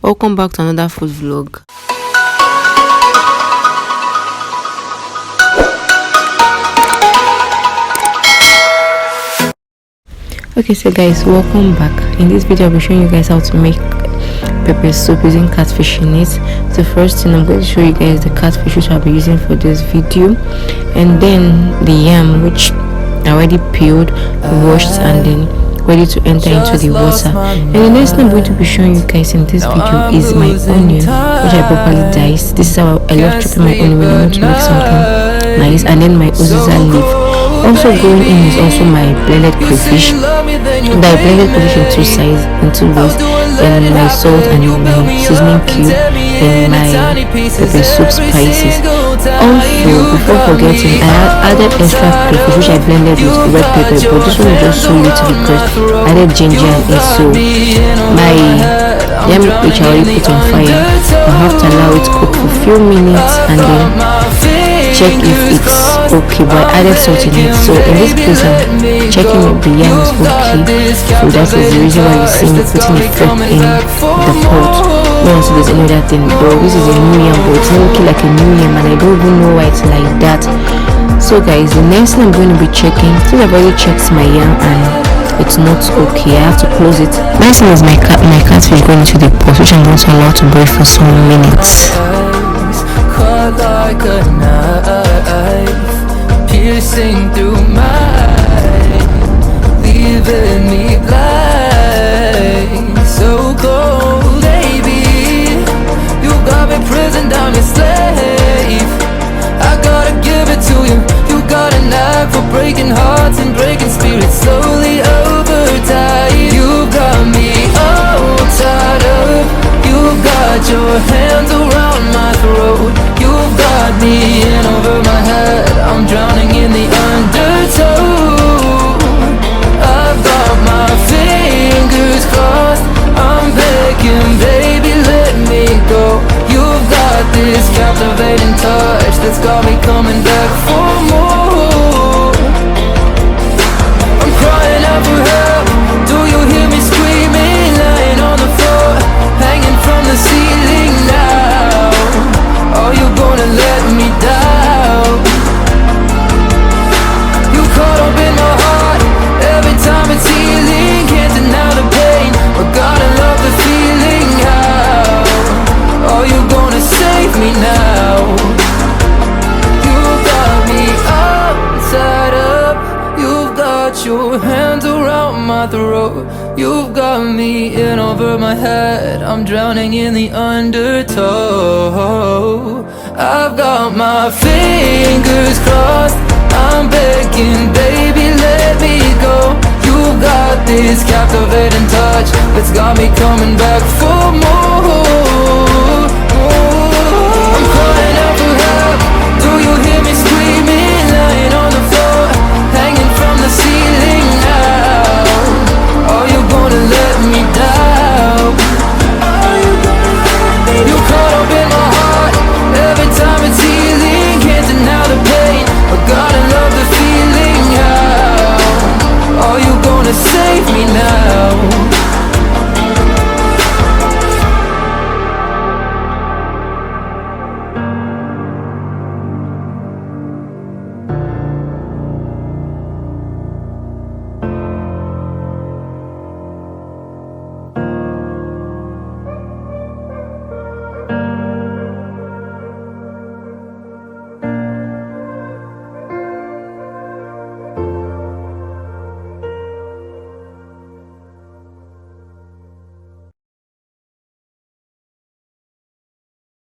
Welcome back to another food vlog. Okay, so guys, welcome back. In this video I'll be showing you guys how to make pepper soup using catfish in it. So first thing, I'm going to show you guys the catfish which I'll be using for this video, and then the yam which I already peeled, washed, and then ready to enter into the water. And the next thing I'm going to be showing you guys in this video is my onion, which I properly diced. This is how I love chopping my onion when I want to make something nice. And then my uziza leaf. Also going in is also my blended crayfish. And I blended crayfish in two sides, in two ways, and my salt and my seasoning cube and my pepper soup spices. Also, before forgetting, I added extra crayfish which I blended with red pepper, but this one is just so little because I added ginger and it. So my yam which I already put on fire, I have to allow it to cook for a few minutes and then check if it's okay, but I added salt in it. So in this case I'm checking if the yam is okay. So that is the reason why you see me putting it fork in the pot. No one says there's any other thing, but this is a new yam, but it's not looking like a new yam and I don't even know why it's like that. So guys, the next thing I'm going to be checking, since I've already checked my yam and it's not okay, I have to close it. Next thing is my catfish going into the pot, which I'm going to allow to boil for some minutes. Like a knife piercing through my eyes, leaving me blind. So cold, baby, you got me prisoned, I'm your slave. I gotta give it to you. You got a knife for breaking hearts and breaking spirits slowly over time. You got me all tied up. You got your hands around my throat. You've got me in over my head. I'm drowning in the undertow. I've got my fingers crossed. I'm begging, baby, let me go. You've got this captivating touch that's got me coming back for more. I'm crying out for help. Do you hear me screaming? Lying on the floor, hanging from the ceiling now. Are you gonna let me down? You caught up in my heart. Every time it's healing, can't deny the pain, but gotta love the feeling. How are you gonna save me now? You got me all tied up. You've got your hands around my throat. You've got me in over my head. I'm drowning in the undertow. I've got my fingers crossed. I'm begging, baby, let me go. You got this captivating touch that's got me coming back